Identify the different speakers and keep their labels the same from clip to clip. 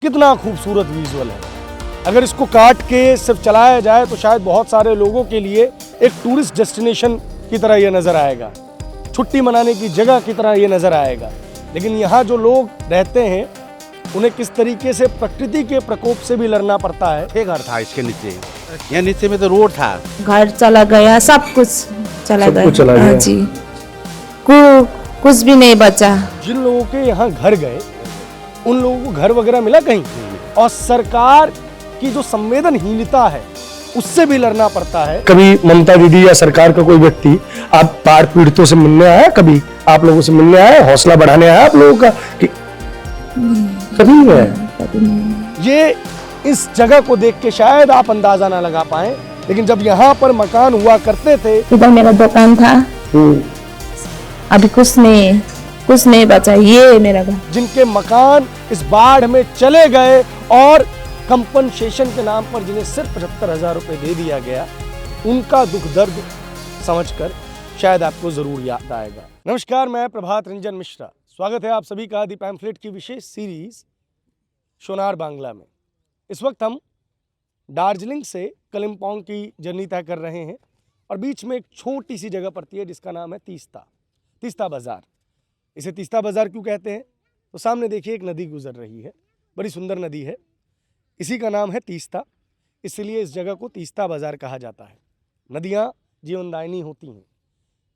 Speaker 1: कितना खूबसूरत विजुअल है। अगर इसको काट के सिर्फ चलाया जाए तो शायद बहुत सारे लोगों के लिए एक टूरिस्ट डेस्टिनेशन की तरह ये नज़र आएगा, छुट्टी मनाने की जगह की तरह ये नज़र आएगा। लेकिन यहाँ जो लोग रहते हैं उन्हें किस तरीके से प्रकृति के प्रकोप से भी लड़ना पड़ता है।
Speaker 2: एक घर था इसके नीचे, यहाँ नीचे में तो रोड था।
Speaker 3: घर चला गया, सब कुछ चला
Speaker 1: सब
Speaker 3: गया।
Speaker 1: कुछ चला
Speaker 3: हाँ
Speaker 1: गया।
Speaker 3: जी, कुछ भी नहीं बचा।
Speaker 1: जिन लोगों के यहाँ घर गए उन लोगों को घर वगैरह मिला कहीं, और सरकार की जो संवेदनहीनता है उससे भी लड़ना पड़ता है। कभी ममता दीदी या सरकार का कोई व्यक्ति आप बाढ़ पीड़ितों से मिलने आया, कभी आप लोगों से मिलने आया, हौसला बढ़ाने आया आप लोगों का कि कभी नहीं आया? ये इस जगह को देख के शायद आप अंदाजा ना लगा पाए, लेकिन जब यहाँ पर मकान हुआ करते थे,
Speaker 3: इधर मेरा दुकान था, अभी कुछ नहीं बचा। ये मेरा घर,
Speaker 1: जिनके मकान इस बाढ़ में चले गए और कंपनसेशन के नाम पर जिन्हें सिर्फ 75,000 रुपए दे दिया गया, उनका दुख दर्द समझकर शायद आपको जरूर याद आएगा। नमस्कार, मैं प्रभात रंजन मिश्रा, स्वागत है आप सभी का दी पैम्फलेट की विशेष सीरीज सोनार बांग्ला में। इस वक्त हम दार्जिलिंग से कलिम्पोंग की जर्नी तय कर रहे हैं और बीच में एक छोटी सी जगह पड़ती है जिसका नाम है तीस्ता बाजार। इसे तीस्ता बाजार क्यों कहते हैं? तो सामने देखिए एक नदी गुजर रही है, बड़ी सुंदर नदी है, इसी का नाम है तीस्ता, इसलिए इस जगह को तीस्ता बाजार कहा जाता है। नदियाँ जीवनदायिनी होती हैं,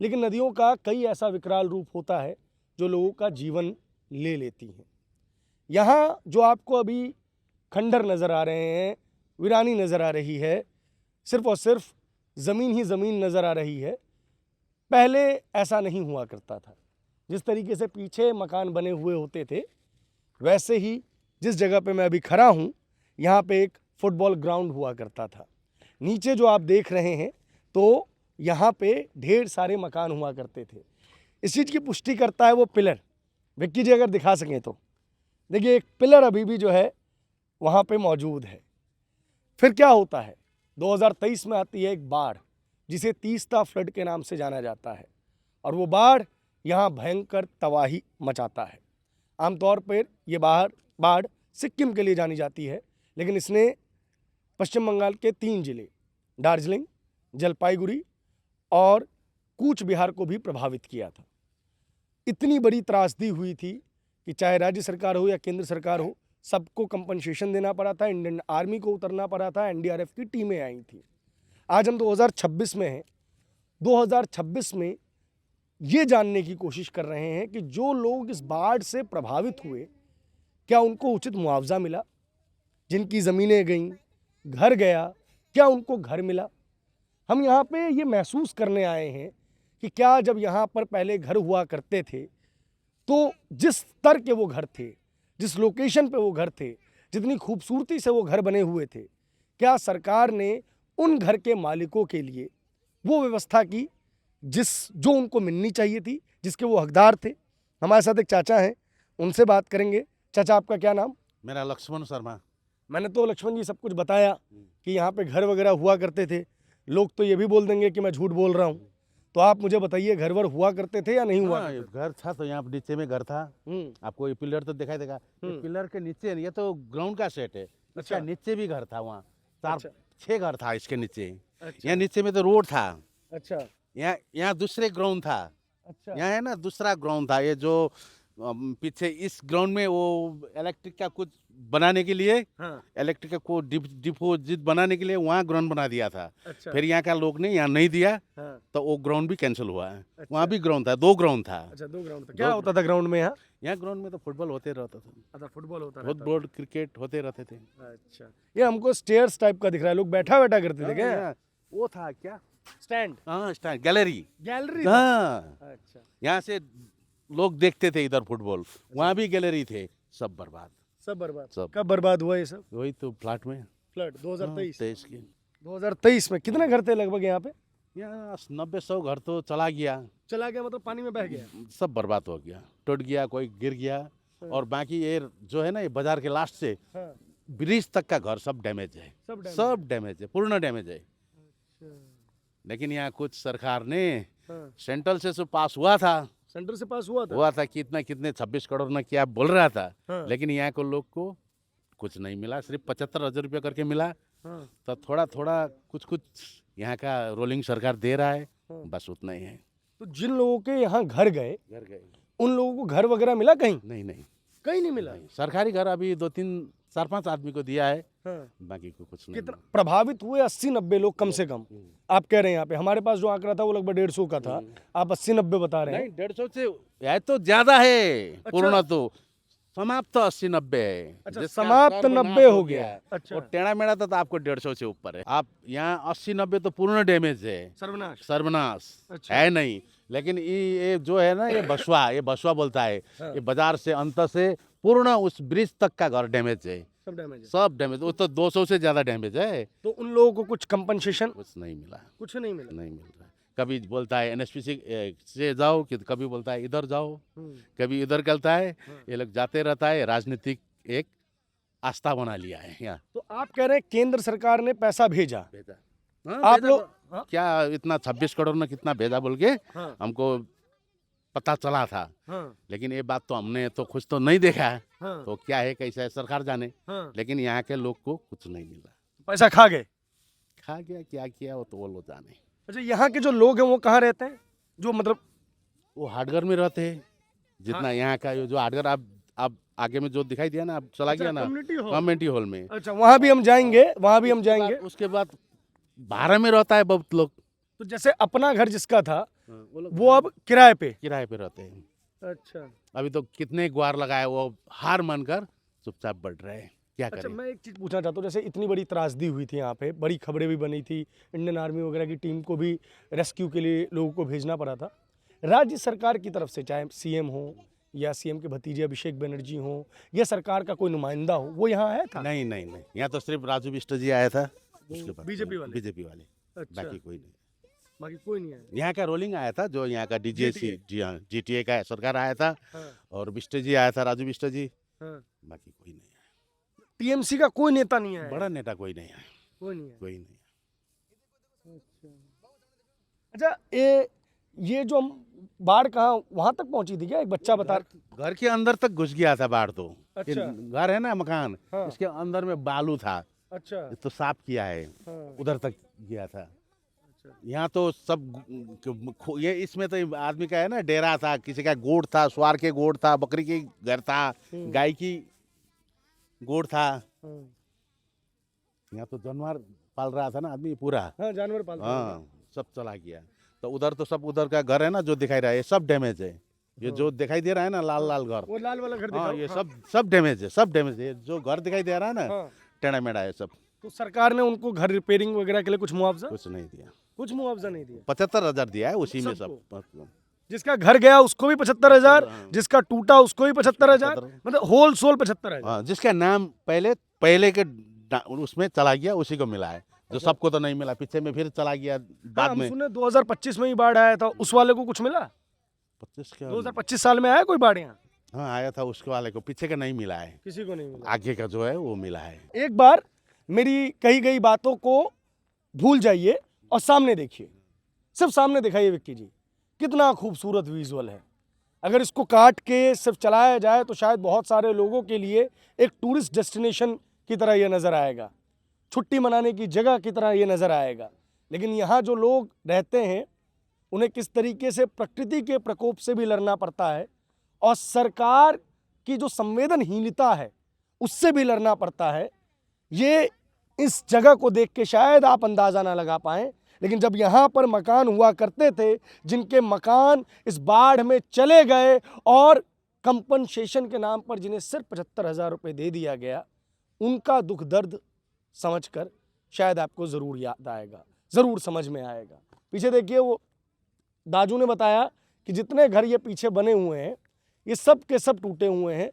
Speaker 1: लेकिन नदियों का कई ऐसा विकराल रूप होता है जो लोगों का जीवन ले लेती हैं। यहाँ जो आपको अभी खंडर नज़र आ रहे हैं, वीरानी नज़र आ रही है, सिर्फ और सिर्फ ज़मीन ही ज़मीन नज़र आ रही है। पहले ऐसा नहीं हुआ करता था। जिस तरीके से पीछे मकान बने हुए होते थे, वैसे ही जिस जगह पे मैं अभी खड़ा हूँ, यहाँ पे एक फुटबॉल ग्राउंड हुआ करता था। नीचे जो आप देख रहे हैं तो यहाँ पे ढेर सारे मकान हुआ करते थे। इस चीज़ की पुष्टि करता है वो पिलर। विक्की जी अगर दिखा सकें तो देखिए, एक पिलर अभी भी जो है वहाँ पे मौजूद है। फिर क्या होता है, 2023 में आती है एक बाढ़ जिसे तीस्ता फ्लड के नाम से जाना जाता है, और वो बाढ़ यहाँ भयंकर तबाही मचाता है। आमतौर पर ये बाढ़ सिक्किम के लिए जानी जाती है, लेकिन इसने पश्चिम बंगाल के 3 जिले दार्जिलिंग, जलपाईगुड़ी और कूच बिहार को भी प्रभावित किया था। इतनी बड़ी त्रासदी हुई थी कि चाहे राज्य सरकार हो या केंद्र सरकार हो, सबको कंपनसेशन देना पड़ा था। इंडियन आर्मी को उतरना पड़ा था, एनडीआरएफ की टीमें आई थी। आज हम 2026 में हैं। 2026 में ये जानने की कोशिश कर रहे हैं कि जो लोग इस बाढ़ से प्रभावित हुए, क्या उनको उचित मुआवजा मिला? जिनकी ज़मीनें गईं, घर गया, क्या उनको घर मिला? हम यहाँ पे ये महसूस करने आए हैं कि क्या जब यहाँ पर पहले घर हुआ करते थे तो जिस स्तर के वो घर थे, जिस लोकेशन पे वो घर थे, जितनी खूबसूरती से वो घर बने हुए थे, क्या सरकार ने उन घर के मालिकों के लिए वो व्यवस्था की जो उनको मिलनी चाहिए थी, जिसके वो हकदार थे? हमारे साथ एक चाचा हैं, उनसे बात करेंगे। चाचा, आपका क्या नाम?
Speaker 2: मेरा लक्ष्मण शर्मा।
Speaker 1: मैंने तो लक्ष्मण जी सब कुछ बताया कि यहाँ पे घर वगैरह हुआ करते थे। लोग तो ये भी बोल देंगे कि मैं झूठ बोल रहा हूँ, तो आप मुझे बताइए, घर वर हुआ करते थे या नहीं हुआ?
Speaker 2: घर था तो यहाँ नीचे में घर था। आपको ये पिलर तो दिखाई देगा, ये पिलर के नीचे, ये तो ग्राउंड का सेट है। अच्छा, नीचे भी घर था, वहाँ 4-6 घर था इसके नीचे।
Speaker 1: अच्छा।
Speaker 2: यहाँ नीचे में तो रोड था।
Speaker 1: अच्छा
Speaker 2: यहाँ दूसरे ग्राउंड था।
Speaker 1: अच्छा
Speaker 2: यहाँ है ना दूसरा ग्राउंड था। ये जो पीछे इस ग्राउंड में वो इलेक्ट्रिक का कुछ बनाने के लिए, इलेक्ट्रिक का को डिपोजिट बनाने के लिए वहाँ ग्राउंड बना दिया था।
Speaker 1: अच्छा।
Speaker 2: फिर यहाँ का लोग ने यहाँ नहीं दिया, तो वो ग्राउंड भी कैंसिल हुआ है। वहाँ भी ग्राउंड था, 2 ग्राउंड था।
Speaker 1: अच्छा, 2 ग्राउंड था। क्या होता था ग्राउंड में? यहाँ
Speaker 2: ग्राउंड में तो फुटबॉल होते रहता था।
Speaker 1: अच्छा, फुटबॉल होता था।
Speaker 2: फुटबॉल, क्रिकेट होते रहते थे।
Speaker 1: अच्छा, ये हमको स्टेयर्स टाइप का दिख रहा है, लोग बैठा करते थे क्या?
Speaker 2: वो था क्या,
Speaker 1: स्टैंड?
Speaker 2: हाँ, स्टैंड, गैलरी।
Speaker 1: हाँ। अच्छा,
Speaker 2: यहाँ से लोग देखते थे इधर फुटबॉल, वहाँ भी गैलरी थे। सब बर्बाद।
Speaker 1: सब कब बर्बाद हुआ ये सब?
Speaker 2: वही तो फ्लड में,
Speaker 1: फ्लड 2023
Speaker 2: के
Speaker 1: 2023 में कितने घर थे लगभग यहाँ पे?
Speaker 2: यहाँ 90-100 घर तो चला गया
Speaker 1: मतलब पानी में बह गया।
Speaker 2: सब बर्बाद हो गया, टूट गया, कोई गिर गया। और बाकी ये जो है ना, ये बाजार के लास्ट से ब्रिज तक का घर सब डैमेज है। सब डैमेज है, पूर्ण डैमेज है। लेकिन यहाँ कुछ सरकार ने सेंट्रल से पास हुआ था,
Speaker 1: सेंटर से पास हुआ था
Speaker 2: कि इतना कितने 26 करोड़ ना क्या बोल रहा था। लेकिन यहाँ को लोग को कुछ नहीं मिला, सिर्फ 75,000 रुपये करके मिला। तो थोड़ा थोड़ा कुछ कुछ यहाँ का रोलिंग सरकार दे रहा है, बस उतना ही है।
Speaker 1: तो जिन लोगों के यहाँ घर गए उन लोगों को घर वगैरह मिला कहीं?
Speaker 2: नहीं
Speaker 1: कहीं नहीं मिला।
Speaker 2: सरकारी घर अभी 2-3 4-5 आदमी को दिया है, बाकी को कुछ नहीं।
Speaker 1: कितना प्रभावित हुए? 80-90 लोग कम से कम आप कह रहे हैं। यहाँ पे हमारे पास जो आंकड़ा था वो लगभग 150 का था, आप 80-90 बता रहे हैं।
Speaker 2: नहीं, 150 से यह तो ज्यादा है। पूर्ण तो समाप्त तो 80-90 है।
Speaker 1: अच्छा,
Speaker 2: जिसका
Speaker 1: समाप्त
Speaker 2: सर्वनाश
Speaker 1: 90 हो गया।
Speaker 2: अच्छा, और टेढ़ा मेढ़ा तो आपको 150 से ऊपर है। आप यहाँ 80-90 तो पूर्ण डैमेज है, सर्वनाश
Speaker 1: अच्छा।
Speaker 2: है नहीं। लेकिन ये जो है ना, ये बसवा बोलता है, ये बाजार से अंत से पूर्ण उस ब्रिज तक का घर डैमेज है, सब डैमेज। वो तो 200 से ज्यादा डैमेज है।
Speaker 1: तो उन लोगों को कुछ कंपनसेशन?
Speaker 2: कुछ नहीं मिला,
Speaker 1: कुछ नहीं मिला।
Speaker 2: नहीं मिल रहा है। कभी बोलता है एनएचपीसी से जाओ, कि कभी बोलता है इधर जाओ, कभी इधर कहता है। ये लोग जाते रहता है, राजनीतिक एक आस्था बना लिया है यहाँ।
Speaker 1: तो आप कह रहे हैं केंद्र सरकार ने पैसा भेजा?
Speaker 2: हाँ,
Speaker 1: आप
Speaker 2: भेजा
Speaker 1: लोग
Speaker 2: तो क्या इतना 26 करोड़ में कितना भेजा बोल के हमको पता चला था। लेकिन ये बात तो हमने तो कुछ तो नहीं देखा है। तो क्या है कैसा है सरकार जाने। लेकिन यहाँ के लोग को कुछ नहीं मिला,
Speaker 1: पैसा खा गए।
Speaker 2: खा गया क्या किया वो तो वो लोग जाने।
Speaker 1: अच्छा, यहाँ के जो लोग हैं वो कहाँ रहते हैं? जो मतलब
Speaker 2: वो हाटगढ़ में रहते हैं। जितना यहाँ का जो हाटगढ़ आप आगे में जो दिखाई दिया ना, आप चला गया ना कम्युनिटी हॉल में।
Speaker 1: अच्छा, वहाँ भी हम जाएंगे, वहाँ भी हम जाएंगे।
Speaker 2: उसके बाद भाड़ा में रहता है बहुत लोग।
Speaker 1: तो जैसे अपना घर जिसका था वो अब किराए पे
Speaker 2: रहते हैं।
Speaker 1: अच्छा,
Speaker 2: अभी तो कितने गुहार लगाए, वो हार मानकर चुपचाप बढ़ रहे हैं, क्या
Speaker 1: अच्छा।
Speaker 2: करें।
Speaker 1: मैं एक चीज़ पूछना चाहता हूँ, जैसे इतनी बड़ी त्रासदी हुई थी यहाँ पे, बड़ी खबरें भी बनी थी, इंडियन आर्मी वगैरह की टीम को भी रेस्क्यू के लिए लोगों को भेजना पड़ा था। राज्य सरकार की तरफ से, चाहे सीएम हो या सीएम के भतीजे अभिषेक बनर्जी हो या सरकार का कोई नुमाइंदा हो, वो यहाँ आया था?
Speaker 2: नहीं, यहाँ तो सिर्फ राजू बिष्ट जी आया था,
Speaker 1: बीजेपी वाले। अच्छा,
Speaker 2: बाकी कोई नहीं,
Speaker 1: बाकी कोई नहीं आया।
Speaker 2: यहाँ का रोलिंग आया था, जो यहाँ का डीजीसी, जी हाँ, जीटीए का सरकार आया था। और बिष्ट जी आया था, राजू बिष्ट जी। बाकी कोई नहीं आया।
Speaker 1: टीएमसी का कोई नेता नहीं आया?
Speaker 2: बड़ा नेता कोई नहीं आया,
Speaker 1: कोई नहीं आया।
Speaker 2: कोई नहीं।
Speaker 1: अच्छा, ये जो हम बाढ़ कहाँ वहां तक पहुंची थी क्या? एक बच्चा बता।
Speaker 2: घर के अंदर तक घुस गया था बाढ़ तो।
Speaker 1: अच्छा।
Speaker 2: घर है ना मकान, इसके अंदर में बालू था।
Speaker 1: अच्छा,
Speaker 2: तो साफ किया है, उधर तक गया था। यहाँ तो सब ये इसमें तो आदमी का है ना, डेरा था, किसी का गोड़ था, स्वार के गोड़ था, बकरी की घर था, गाय की गोड़ था। यहाँ तो जानवर पाल रहा था ना आदमी पूरा।
Speaker 1: जानवर पालता।
Speaker 2: हाँ, सब चला गया। तो उधर तो सब उधर का घर है ना जो दिखाई रहा है, सब डैमेज है। ये जो दिखाई दे रहा है ना लाल घर,
Speaker 1: वो लाल वाला घर।
Speaker 2: हाँ, ये सब डैमेज है, सब डैमेज है। जो घर दिखाई दे रहा है ना, टेढ़ा मेढ़ा है सब।
Speaker 1: तो सरकार ने उनको घर रिपेयरिंग वगैरह के लिए कुछ मुआवजा?
Speaker 2: कुछ नहीं दिया,
Speaker 1: कुछ मुआवजा नहीं दिया।
Speaker 2: 75,000 दिया है, उसी में सब।
Speaker 1: जिसका घर गया उसको भी 75,000, जिसका टूटा उसको भी 75,000, मतलब होल सोल 75,000।
Speaker 2: जिसका नाम पहले के उसमें चला गया उसी को मिला है, जो सबको तो नहीं मिला। पीछे में फिर चला गया बाद में।
Speaker 1: सुने 2025 में ही बाढ़ आया था, उस वाले को कुछ मिला? 2025 साल में आया कोई बाढ़ यहाँ?
Speaker 2: हाँ, आया था, उसके वाले को। पीछे का नहीं मिला है,
Speaker 1: किसी को नहीं मिला।
Speaker 2: आगे का जो है वो मिला है।
Speaker 1: एक बार मेरी कही गई बातों को भूल जाइए और सामने देखिए, सिर्फ सामने दिखाइए विक्की जी, कितना खूबसूरत विजुअल है। अगर इसको काट के सिर्फ चलाया जाए तो शायद बहुत सारे लोगों के लिए एक टूरिस्ट डेस्टिनेशन की तरह ये नज़र आएगा, छुट्टी मनाने की जगह की तरह ये नज़र आएगा। लेकिन यहाँ जो लोग रहते हैं उन्हें किस तरीके से प्रकृति के प्रकोप से भी लड़ना पड़ता है और सरकार की जो संवेदनहीनता है उससे भी लड़ना पड़ता है। ये इस जगह को देख के शायद आप अंदाज़ा ना लगा पाएं, लेकिन जब यहाँ पर मकान हुआ करते थे, जिनके मकान इस बाढ़ में चले गए और कंपनसेशन के नाम पर जिन्हें सिर्फ 75,000 रुपये दे दिया गया, उनका दुख दर्द समझकर शायद आपको ज़रूर याद आएगा, ज़रूर समझ में आएगा। पीछे देखिए, वो दाजू ने बताया कि जितने घर ये पीछे बने हुए हैं ये सब के सब टूटे हुए हैं,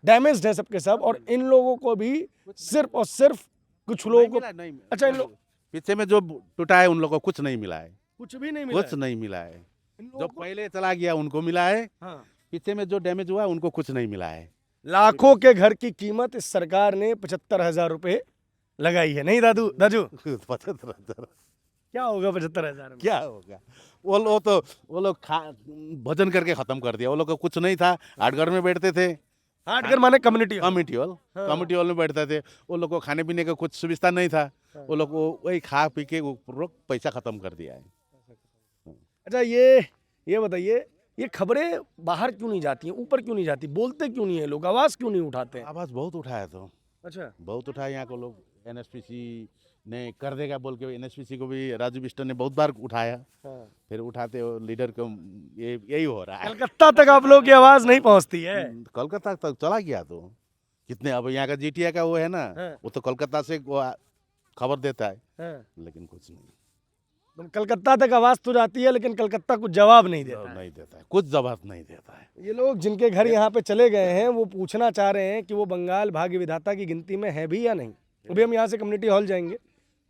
Speaker 1: डैमेज्ड हैं सब के सब। और इन लोगों को भी सिर्फ और सिर्फ कुछ लोगों को, अच्छा, इन लोग
Speaker 2: पीछे में जो टूटा है उन लोगों को कुछ नहीं मिला है,
Speaker 1: कुछ भी नहीं मिला,
Speaker 2: कुछ नहीं मिला है। जो पहले चला गया उनको मिला है, पीछे में जो डैमेज हुआ उनको कुछ नहीं मिला है।
Speaker 1: लाखों के घर की कीमत इस सरकार ने 75,000 रुपये लगाई है, नहीं दादू?
Speaker 2: 75,000
Speaker 1: क्या होगा 75,000 में?
Speaker 2: क्या होगा? वो लोग भजन करके खत्म कर दिया। वो लोग को कुछ नहीं था, हाटगढ़ में बैठते थे,
Speaker 1: हाटघर माने community hall.
Speaker 2: Community hall, community hall में बैठते थे। वो लोग को खाने पीने का कुछ सुविधा नहीं था, वो लोग को वही खा पी के वो पैसा खत्म कर दिया है।
Speaker 1: अच्छा ये बताइए, ये खबरें बाहर क्यों नहीं जाती हैं, ऊपर क्यों नहीं जाती, बोलते क्यों नहीं है लोग, आवाज क्यों नहीं उठाते हैं?
Speaker 2: आवाज बहुत उठाया तो,
Speaker 1: अच्छा,
Speaker 2: बहुत उठाया यहाँ को लोग। एनएसपीसी ने कर देगा बोल के, एनएसपीसी को भी राजू बिष्ट ने बहुत बार उठाया, फिर उठाते हो लीडर को, यही हो रहा है।
Speaker 1: कलकत्ता तक आप लोगों की आवाज नहीं पहुंचती है।
Speaker 2: कोलकाता तक चला गया तो कितने, अब यहाँ का जीटीए का वो है ना, वो तो कोलकाता से वो खबर देता है, लेकिन कुछ नहीं।
Speaker 1: तो कलकत्ता तक आवाज तो जाती है, लेकिन कलकत्ता कुछ जवाब नहीं देता है।
Speaker 2: नहीं देता है, कुछ जवाब नहीं देता है।
Speaker 1: ये लोग जिनके घर यहाँ पे चले गए हैं, वो पूछना चाह रहे हैं कि वो बंगाल भाग्य विधाता की गिनती में है भी या नहीं। अभी हम यहाँ से कम्युनिटी हॉल जाएंगे,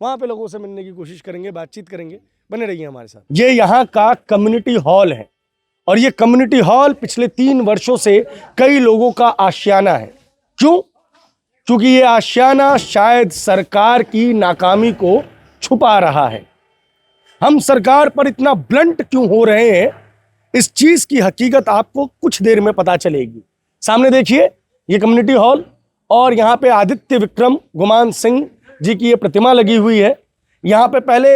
Speaker 1: वहाँ पे लोगों से मिलने की कोशिश करेंगे, बातचीत करेंगे। बने रहिए हमारे साथ। ये यहाँ का कम्युनिटी हॉल है, और ये कम्युनिटी हॉल पिछले 3 वर्षों से कई लोगों का आशियाना है। क्यों? क्योंकि ये आशियाना शायद सरकार की नाकामी को छुपा रहा है। हम सरकार पर इतना ब्लंट क्यों हो रहे हैं, इस चीज की हकीकत आपको कुछ देर में पता चलेगी। सामने देखिए, ये कम्युनिटी हॉल, और यहाँ पे आदित्य विक्रम गुमान सिंह जी की ये प्रतिमा लगी हुई है। यहाँ पे पहले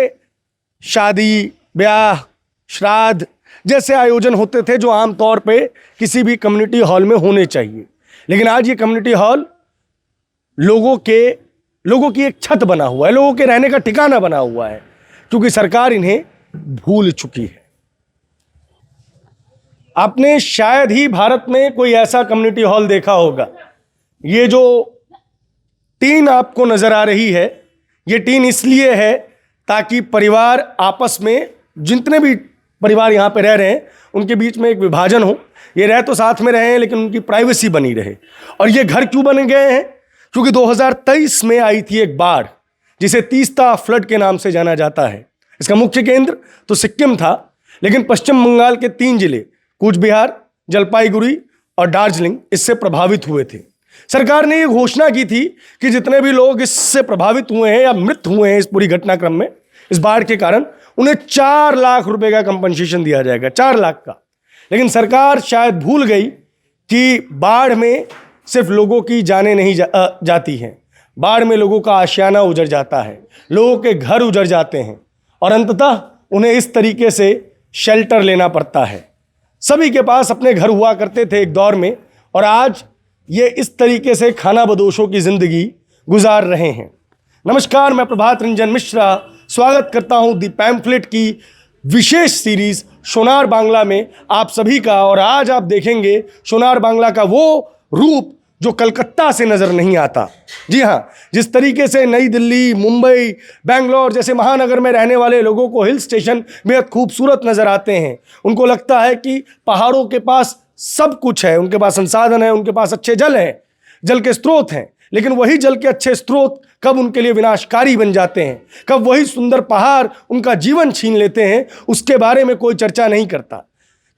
Speaker 1: शादी, ब्याह, श्राद्ध जैसे आयोजन होते थे, जो आमतौर पे किसी भी कम्युनिटी हॉल में होने चाहिए। लेकिन आज ये कम्युनिटी हॉल लोगों की एक छत बना हुआ है, लोगों के रहने का ठिकाना बना हुआ है, क्योंकि सरकार इन्हें भूल चुकी है। आपने शायद ही भारत में कोई ऐसा कम्युनिटी हॉल देखा होगा। ये जो टीन आपको नजर आ रही है, ये टीन इसलिए है ताकि परिवार आपस में, जितने भी परिवार यहाँ पे रह रहे हैं, उनके बीच में एक विभाजन हो। ये रह तो साथ में रहे हैं, लेकिन उनकी प्राइवेसी बनी रहे। और ये घर क्यों बन गए हैं? क्योंकि 2023 में आई थी एक बाढ़, जिसे तीस्ता फ्लड के नाम से जाना जाता है। इसका मुख्य केंद्र तो सिक्किम था, लेकिन पश्चिम बंगाल के 3 जिले कूच बिहार, जलपाईगुड़ी और दार्जिलिंग इससे प्रभावित हुए थे। सरकार ने ये घोषणा की थी कि जितने भी लोग इससे प्रभावित हुए हैं या मृत हुए हैं इस पूरी घटनाक्रम में, इस बाढ़ के कारण, उन्हें 4 लाख रुपए का कंपनसेशन दिया जाएगा, 4 लाख का। लेकिन सरकार शायद भूल गई कि बाढ़ में सिर्फ लोगों की जानें नहीं जाती हैं, बाढ़ में लोगों का आशियाना उजड़ जाता है, लोगों के घर उजड़ जाते हैं, और अंततः उन्हें इस तरीके से शेल्टर लेना पड़ता है। सभी के पास अपने घर हुआ करते थे एक दौर में, और आज ये इस तरीके से खाना बदोशों की जिंदगी गुजार रहे हैं। नमस्कार, मैं प्रभात रंजन मिश्रा स्वागत करता हूं दी पैम्फलेट की विशेष सीरीज सोनार बांग्ला में आप सभी का। और आज आप देखेंगे सोनार बांग्ला का वो रूप जो कलकत्ता से नजर नहीं आता। जी हाँ, जिस तरीके से नई दिल्ली, मुंबई, बेंगलोर जैसे महानगर में रहने वाले लोगों को हिल स्टेशन बेहद खूबसूरत नजर आते हैं, उनको लगता है कि पहाड़ों के पास सब कुछ है, उनके पास संसाधन है, उनके पास अच्छे जल हैं, जल के स्रोत हैं। लेकिन वही जल के अच्छे स्रोत कब उनके लिए विनाशकारी बन जाते हैं, कब वही सुंदर पहाड़ उनका जीवन छीन लेते हैं, उसके बारे में कोई चर्चा नहीं करता।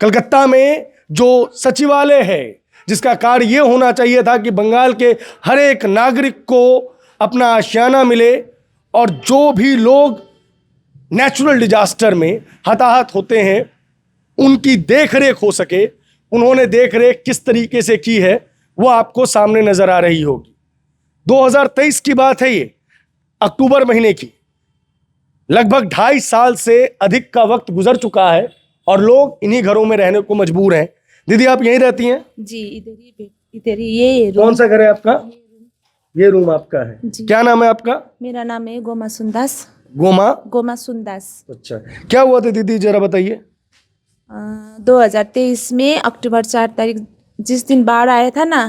Speaker 1: कलकत्ता में जो सचिवालय है, जिसका कार्य ये होना चाहिए था कि बंगाल के हर एक नागरिक को अपना आशियाना मिले, और जो भी लोग नेचुरल डिजास्टर में हताहत होते हैं उनकी देखरेख हो सके, उन्होंने देखरेख किस तरीके से की है वो आपको सामने नजर आ रही होगी। 2023 की बात है, ये अक्टूबर महीने की। लगभग 2.5 साल से अधिक का वक्त गुजर चुका है, और लोग इन्हीं घरों में रहने को मजबूर हैं। दीदी, आप यहीं रहती हैं?
Speaker 3: जी, इधर ही ये रूम।
Speaker 1: कौन सा घर है आपका? ये रूम आपका है
Speaker 3: जी।
Speaker 1: क्या नाम है आपका?
Speaker 3: मेरा नाम है गोमा सुंदास।
Speaker 1: गोमा
Speaker 3: सुंदास।
Speaker 1: अच्छा, क्या हुआ था दीदी, जरा बताइए।
Speaker 3: 2023 में अक्टूबर 4 तारीख, जिस दिन बाढ़ आया था ना,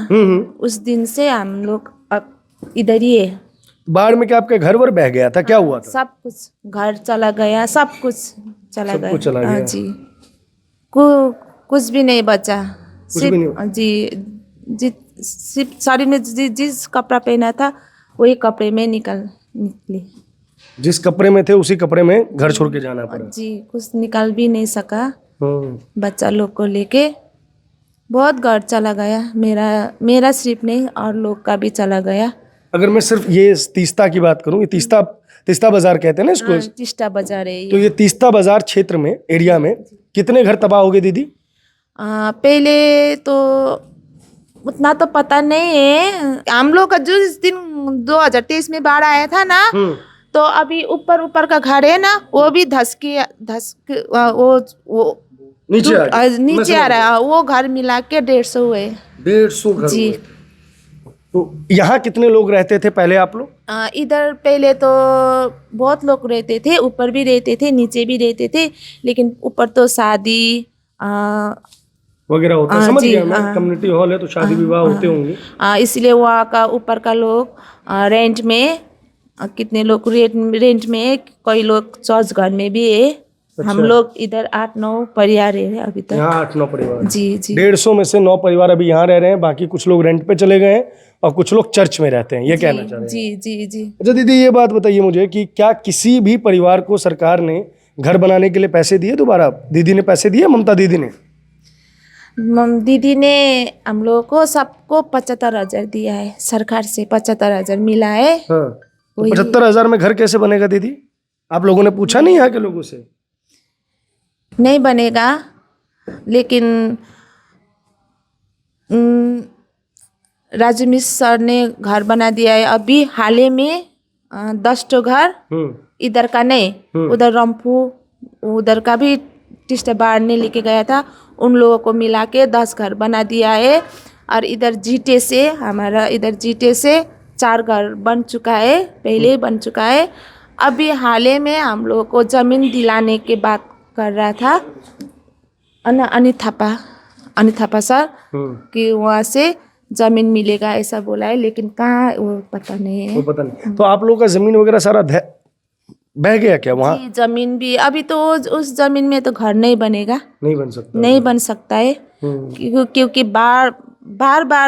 Speaker 3: उस दिन से हम लोग अब इधर ही है।
Speaker 1: बाढ़ में क्या आपका घर वर बह गया था? क्या हुआ था?
Speaker 3: सब कुछ, घर चला गया, सब कुछ चला गया।
Speaker 1: चला गया।
Speaker 3: जी, कुछ भी नहीं बचा। सिर्फ शरीर में जिस कपड़ा पहना था वही कपड़े में निकली।
Speaker 1: जिस कपड़े में थे उसी कपड़े में घर छोड़ के जाना पड़ा।
Speaker 3: जी, कुछ निकाल भी नहीं सका। बच्चा लोग को लेके बहुत घर चला गया। मेरा सिर्फ नहीं, और लोग का भी चला गया।
Speaker 1: अगर मैं सिर्फ ये तीस्ता की बात करूं, ये तीस्ता बाजार कहते हैं ना इसको।
Speaker 3: तीस्ता बाजार है।
Speaker 1: तो ये तीस्ता बाजार क्षेत्र में, एरिया में कितने घर तबाह हो गए दीदी?
Speaker 3: पहले तो उतना तो पता नहीं है। हम लोग का जो इस दिन 2023 में बाढ़ आया था ना, तो अभी ऊपर का घर है ना, वो भी धस वो नीचे आ रहा है। वो घर मिला के 150 हुए।
Speaker 1: 150 घर
Speaker 3: जी।
Speaker 1: हुए। तो यहाँ कितने लोग रहते थे पहले आप लोग?
Speaker 3: इधर पहले तो बहुत लोग रहते थे, ऊपर भी रहते थे, नीचे भी रहते थे, लेकिन ऊपर तो शादी
Speaker 1: वगैरह होता है। समझ
Speaker 3: जी,
Speaker 1: गया मैं, कम्युनिटी हॉल है तो शादी विवाह होते होंगे।
Speaker 3: इसलिए वहाँ का ऊपर का लोग रेंट में, कितने लोग रेंट में, कोई लोग चर्च घर में भी है। हम लोग इधर 8-9 परिवार है अभी तक।
Speaker 1: यहाँ 8-9 परिवार।
Speaker 3: जी जी।
Speaker 1: 150 में से 9 परिवार अभी यहाँ रह रहे हैं, बाकी कुछ लोग रेंट पे चले गए हैं और कुछ लोग चर्च में रहते हैं, ये कहना चाह रहे हैं।
Speaker 3: जी जी जी।
Speaker 1: अच्छा दीदी, ये बात बताइए मुझे कि क्या किसी भी परिवार को सरकार ने घर बनाने के लिए पैसे दिए दोबारा? दीदी ने पैसे दिए, ममता दीदी ने?
Speaker 3: दीदी ने हम लोगों को सबको 75,000 दिया है, सरकार से 75,000 मिला है।
Speaker 1: हाँ। तो 75,000 में घर कैसे बनेगा दीदी? आप लोगों ने पूछा नहीं यहाँ के लोगों से?
Speaker 3: नहीं बनेगा, लेकिन राजू मिश्र सर ने घर बना दिया है अभी हाल ही में 10 ठो घर। इधर का नहीं, उधर रंफू, उधर का भी टिस्टा बाढ़ ने लेके गया था, उन लोगों को मिला के 10 घर बना दिया है। और इधर जीटे से, हमारा इधर जीटे से 4 घर बन चुका है, पहले ही बन चुका है। अभी हाल ही में हम लोगों को ज़मीन दिलाने की बात कर रहा था अनिल थापा सर, कि वहाँ से ज़मीन मिलेगा ऐसा बोला है, लेकिन कहाँ वो पता नहीं है।
Speaker 1: वो पता नहीं। तो आप लोगों का ज़मीन वगैरह सारा बह गया क्या वहाँ?
Speaker 3: जी, ज़मीन भी अभी तो उस ज़मीन में तो घर नहीं बनेगा,
Speaker 1: नहीं बन सकता।
Speaker 3: नहीं बन सकता है, क्योंकि बार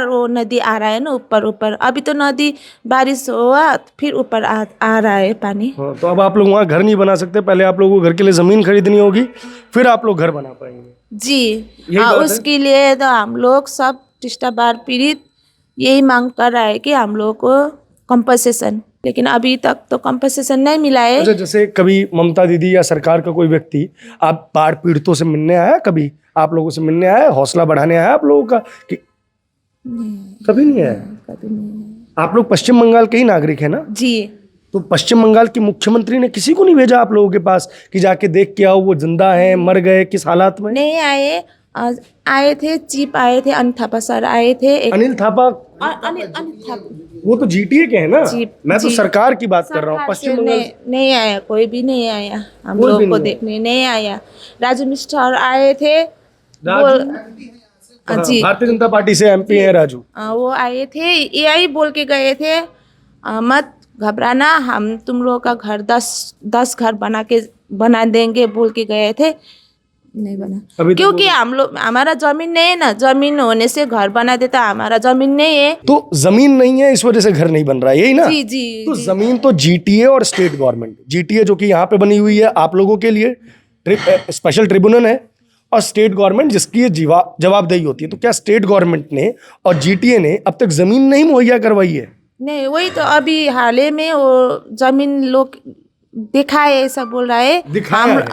Speaker 3: वो नदी आ रहा है ना ऊपर। अभी तो नदी बारिश हुआ फिर ऊपर आ रहा है पानी।
Speaker 1: हाँ, तो अब आप लोग वहाँ घर नहीं बना सकते, पहले आप लोगों को घर के लिए ज़मीन खरीदनी होगी, फिर आप लोग घर बना पाएंगे।
Speaker 3: जी हाँ, उसके लिए तो हम लोग सब टिस्टा बाढ़ पीड़ित यही मांग कर रहा है कि हम लोग को कंपनसेशन, लेकिन अभी तक तो कंपनसेशन नहीं मिला है।
Speaker 1: अच्छा, जैसे कभी ममता दीदी या सरकार का कोई व्यक्ति आप बाढ़ पीड़ितों से मिलने आया, कभी आप लोगों से मिलने आया, हौसला बढ़ाने आया आप लोगों का कि कभी नहीं आया?
Speaker 3: कभी नहीं।
Speaker 1: आप लोग पश्चिम बंगाल के ही नागरिक है ना?
Speaker 3: जी।
Speaker 1: तो पश्चिम बंगाल के मुख्यमंत्री ने किसी को नहीं भेजा आप लोगों के पास कि जाके देख के आओ वो जिंदा है, मर गए, किस हालात में?
Speaker 3: नहीं आए, आए थे चीफ, आए थे अनिल थापा सर आए थे।
Speaker 1: अनिल थापा?
Speaker 3: अनिल थापा
Speaker 1: वो तो जीटीए के हैं ना? मैं तो
Speaker 3: जी।
Speaker 1: सरकार की बात कर रहा हूँ। पश्चिम बंगाल
Speaker 3: नहीं आया, कोई भी नहीं आया हम लोग को देखने, नहीं आया। राजू मिश्र आए थे,
Speaker 1: जी, भारतीय जनता पार्टी से एमपी है राजू।
Speaker 3: वो आए थे, यही बोल के गए थे, मत घबराना, हम तुम लोगों का घर 10 घर बना देंगे बोल के गए थे। नहीं बना, क्योंकि हम लोग, हमारा जमीन नहीं है ना, जमीन होने से घर बना देता, हमारा जमीन नहीं है।
Speaker 1: तो जमीन नहीं है, इस वजह से घर नहीं बन रहा है, यही ना?
Speaker 3: जी जी।
Speaker 1: तो जमीन तो जीटीए और स्टेट गवर्नमेंट, जीटीए जो कि यहाँ पे बनी हुई है आप लोगों के लिए स्पेशल ट्रिब्यूनल है, और स्टेट गवर्नमेंट जिसकी ये जवाबदेही होती है। तो क्या स्टेट गवर्नमेंट ने और जीटीए ने अब तक जमीन नहीं मुहैया करवाई है?
Speaker 3: नहीं, वही तो अभी हाल ही में वो जमीन लोग दिखाए ऐसा बोल रहा है।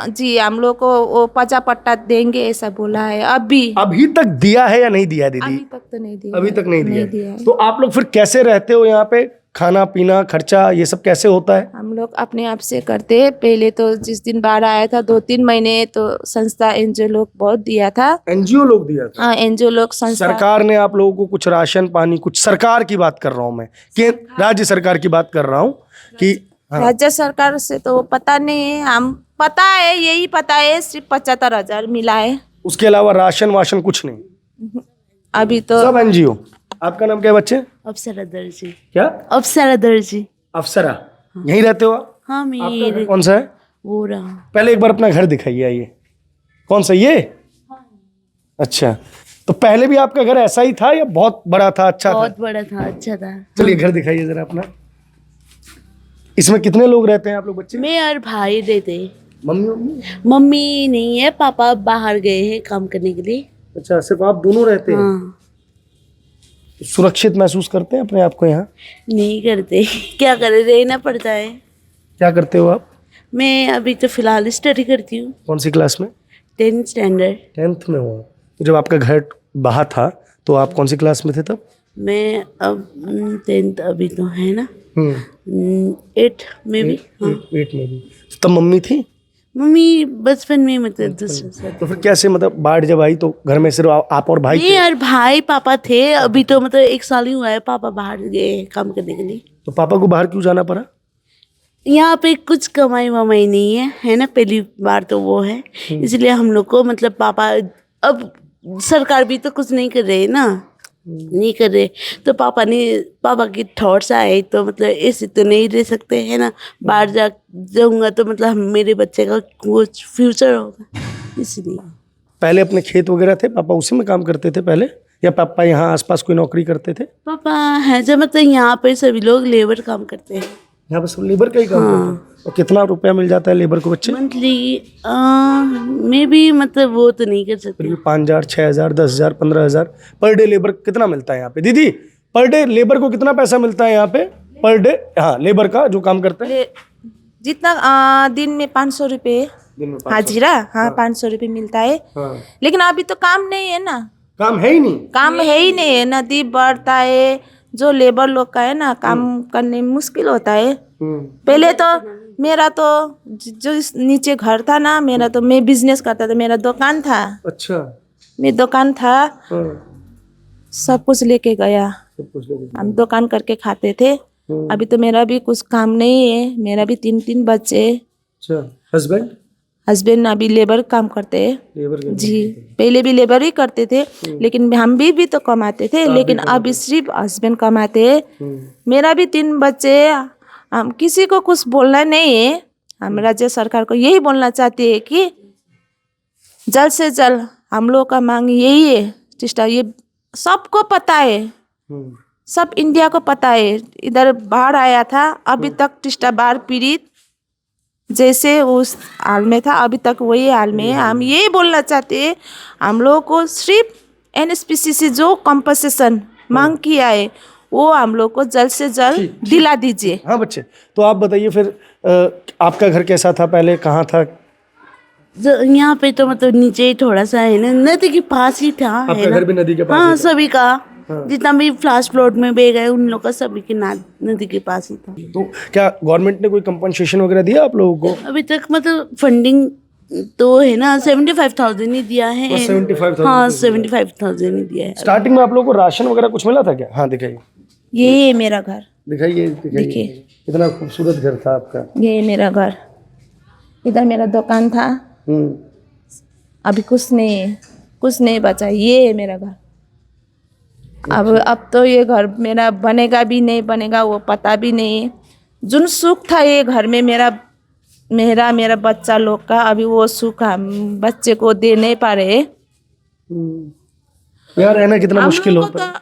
Speaker 3: जी, हम लोग को वो 50 पट्टा देंगे ऐसा बोला है। अभी
Speaker 1: तक दिया है या नहीं दिया दीदी?
Speaker 3: अभी तक तो नहीं दिया।
Speaker 1: अभी तक नहीं दिया
Speaker 3: है।
Speaker 1: तो आप लोग फिर कैसे रहते हो यहाँ पे? खाना पीना खर्चा ये सब कैसे होता है?
Speaker 3: हम लोग अपने आप से करते हैं। पहले तो जिस दिन बाढ़ आया था 2-3 महीने तो संस्था एनजीओ लोग बहुत दिया था।
Speaker 1: एनजीओ लोग दिया था?
Speaker 3: हाँ, एनजीओ लोग, संस्था।
Speaker 1: सरकार ने आप लोगों को कुछ राशन पानी, कुछ सरकार की बात कर रहा हूँ मैं, कि राज्य सरकार की बात कर रहा हूँ कि
Speaker 3: राज्य सरकार से तो पता नहीं है, हम पता है, यही पता है सिर्फ 75,000 मिला है।
Speaker 1: उसके अलावा राशन वाशन कुछ नहीं?
Speaker 3: अभी तो
Speaker 1: सब एनजीओ। आपका नाम क्या है बच्चे?
Speaker 4: अप्सरा दर्जी।
Speaker 1: क्या?
Speaker 4: अप्सरा दर्जी।
Speaker 1: अप्सरा, यहीं रहते हो आप?
Speaker 4: हाँ,
Speaker 1: आपका घर कौन सा है?
Speaker 4: वो रहा।
Speaker 1: पहले एक बार अपना घर दिखाइए, आइए। कौन सा ये? अच्छा, तो पहले भी आपका घर ऐसा ही था या बहुत बड़ा था, अच्छा
Speaker 4: बहुत बड़ा था, अच्छा था।
Speaker 1: चलिए घर दिखाइए जरा अपना। इसमें कितने लोग रहते हैं आप लोग बच्चे?
Speaker 4: मैं और भाई रहते।
Speaker 1: मम्मी?
Speaker 4: मम्मी नहीं है, पापा बाहर गए हैं काम करने के लिए।
Speaker 1: अच्छा, सिर्फ आप दोनों रहते हैं?
Speaker 4: हाँ।
Speaker 1: सुरक्षित महसूस करते हैं अपने आप को यहाँ?
Speaker 4: नहीं करते, क्या करे, रहना पड़ता है।
Speaker 1: क्या करते हो आप?
Speaker 4: मैं अभी तो फिलहाल स्टडी करती हूँ।
Speaker 1: कौन सी क्लास में?
Speaker 4: 10th standard.
Speaker 1: 10th में हो। तो जब आपका घर बहा था तो आप कौन सी क्लास में थे तब?
Speaker 4: मैं अब 10th अभी तो है ना, 8 में भी। हाँ।
Speaker 1: 8 में भी। तब मम्मी थी?
Speaker 4: मम्मी बचपन में मतलब दूसरे साल।
Speaker 1: तो फिर कैसे, मतलब बाढ़ जब आई तो घर में सिर्फ आप और भाई
Speaker 4: नहीं
Speaker 1: थे?
Speaker 4: यार, भाई पापा थे। अभी तो मतलब 1 साल ही हुआ है, पापा बाहर गए काम करने के लिए।
Speaker 1: तो पापा को बाहर क्यों जाना पड़ा?
Speaker 4: यहाँ पे कुछ कमाई वमाई नहीं है ना, पहली बार तो वो है, इसलिए हम लोग को मतलब पापा, अब सरकार भी तो कुछ नहीं कर रहे ना, नहीं कर रहे, तो पापा की थॉट्स आए तो मतलब ऐसे तो नहीं रह सकते है ना, बाहर जाऊंगा तो मतलब मेरे बच्चे का कुछ फ्यूचर होगा, इसलिए।
Speaker 1: पहले अपने खेत वगैरह थे, पापा उसी में काम करते थे पहले, या पापा यहाँ आसपास कोई नौकरी करते थे?
Speaker 4: पापा है जो मतलब यहाँ पे सभी लोग लेबर काम करते हैं।
Speaker 1: यहाँ पर सब लेबर का ही काम करते हैं? और कितना रुपया मिल जाता है लेबर को बच्चे?
Speaker 4: मंथली में भी मतलब वो तो नहीं कर सकते।
Speaker 1: फिर भी 5,000, 6,000, 10,000, 15,000 पर डे लेबर कितना मिलता है यहाँ पे? दीदी, पर डे लेबर को कितना पैसा मिलता है यहाँ पे पर डे? हाँ, लेबर का जो काम करते हैं।
Speaker 3: जितना दिन में 500 रुपये
Speaker 1: दिन में
Speaker 3: हाजिरा, हाँ 500 रुपये मिलता है।
Speaker 1: हाँ।
Speaker 3: लेकिन अभी तो काम नहीं है ना,
Speaker 1: काम है ही नहीं।
Speaker 3: काम है ही नहीं है, नदी बढ़ता है, जो लेबर लोग का है ना काम करने में मुश्किल होता है। पहले तो मेरा तो जो नीचे घर था ना मेरा, तो मैं बिजनेस करता था, मेरा दुकान था।
Speaker 1: अच्छा।
Speaker 3: मेरा दुकान था, सब कुछ लेके गया, हम दुकान करके खाते थे। अभी तो मेरा भी कुछ काम नहीं है, मेरा भी 3 बच्चे।
Speaker 1: अच्छा,
Speaker 3: हस्बैंड अभी लेबर काम करते हैं।
Speaker 1: लेबर
Speaker 3: जी, पहले भी लेबर ही करते थे, लेकिन हम भी तो कमाते थे, लेकिन अभी सिर्फ हस्बैंड कमाते हैं। मेरा भी 3 बच्चे। हम किसी को कुछ बोलना नहीं है, हम राज्य सरकार को यही बोलना चाहते हैं कि जल्द से जल्द हम लोग का मांग यही है। टिस्टा ये सबको पता है, सब इंडिया को पता है, इधर बाढ़ आया था, अभी तक टिस्टा बाढ़ पीड़ित जैसे उस हाल में था अभी तक वही हाल में है। हम ये बोलना चाहते हैं, हम लोगों को सिर्फ NSPC से जो कंपनसेशन मांग किया है वो हम लोग को जल्द से जल्द दिला दीजिए।
Speaker 1: हाँ बच्चे, तो आप बताइए फिर आपका घर कैसा था पहले, कहाँ था?
Speaker 4: यहाँ पे तो मतलब नीचे ही थोड़ा सा है ना, नदी के पास ही था।
Speaker 1: आपका घर भी नदी के पास?
Speaker 4: हाँ, सभी का जितना भी फ्लैश प्लॉट में बह गए उन लोग का सभी के नदी के पास ही था।
Speaker 1: तो क्या गवर्नमेंट ने कोई कंपनसेशन वगैरह दिया आप लोगों को?
Speaker 4: अभी तक मतलब फंडिंग तो है ना 75,000 ही दिया है।
Speaker 1: 75,000?
Speaker 4: हाँ 75,000 ही दिया है।
Speaker 1: स्टार्टिंग में आप लोगों को राशन वगैरह कुछ मिला था क्या? हाँ दिखाइए,
Speaker 3: ये है मेरा घर,
Speaker 1: दिखाइए,
Speaker 3: देखिए
Speaker 1: कितना खूबसूरत घर था आपका।
Speaker 3: ये है मेरा घर, इधर मेरा दुकान था, अभी कुछ नहीं है, कुछ नहीं बचा। ये है मेरा घर। अब तो ये घर मेरा बनेगा भी नहीं बनेगा वो पता भी नहीं है। जो सुख था ये घर में मेरा बच्चा लोग का, अभी वो सुख हम बच्चे को दे नहीं पा रहे।
Speaker 1: यार रहना कितना मुश्किल होता है।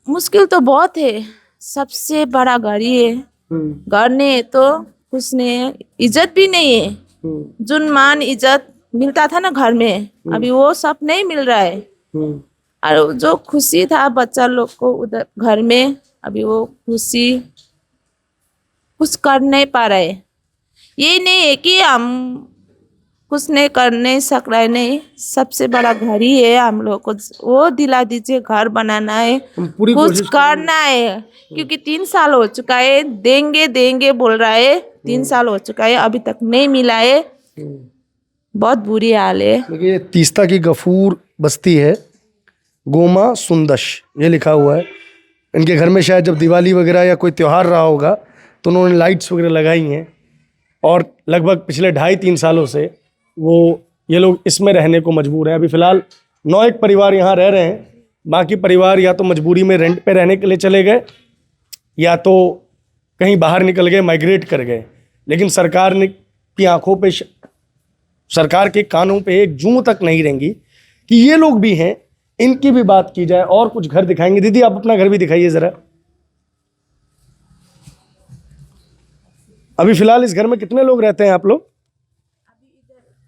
Speaker 3: मुश्किल तो बहुत है, सबसे बड़ा घर ही है। घर नहीं है तो कुछ नहीं है, इज्जत भी नहीं है। जो मान इज्जत मिलता था ना घर में, अभी वो सब नहीं मिल रहा है। और जो खुशी था बच्चा लोग को उधर घर में, अभी वो खुशी कुछ कर नहीं पा रहे। ये नहीं है कि हम कुछ नहीं कर नहीं सक रहे, नहीं, सबसे बड़ा घर ही है। हम लोग को वो दिला दीजिए, घर बनाना है, कुछ करना है, क्योंकि 3 साल हो चुका है, देंगे बोल रहा है, 3 साल हो चुका है, अभी तक नहीं मिला है। बहुत बुरी हाल है।
Speaker 1: देखिए तीस्ता की गफूर बस्ती है, गोमा सुंदश ये लिखा हुआ है। इनके घर में शायद जब दिवाली वगैरह या कोई त्यौहार रहा होगा तो उन्होंने लाइट्स वगैरह लगाई हैं, और लगभग पिछले 2.5-3 सालों से ये लोग इसमें रहने को मजबूर हैं। अभी फ़िलहाल 9 परिवार यहाँ रह रहे हैं, बाकी परिवार या तो मजबूरी में रेंट पे रहने के लिए चले गए या तो कहीं बाहर निकल गए, माइग्रेट कर गए। लेकिन सरकार ने की आंखों पे, सरकार के कानों पे एक जूं तक नहीं रहेंगी कि ये लोग भी हैं, इनकी भी बात की जाए। और कुछ घर दिखाएंगे। दीदी आप अपना घर भी दिखाइए ज़रा। अभी फ़िलहाल इस घर में कितने लोग रहते हैं आप लोग?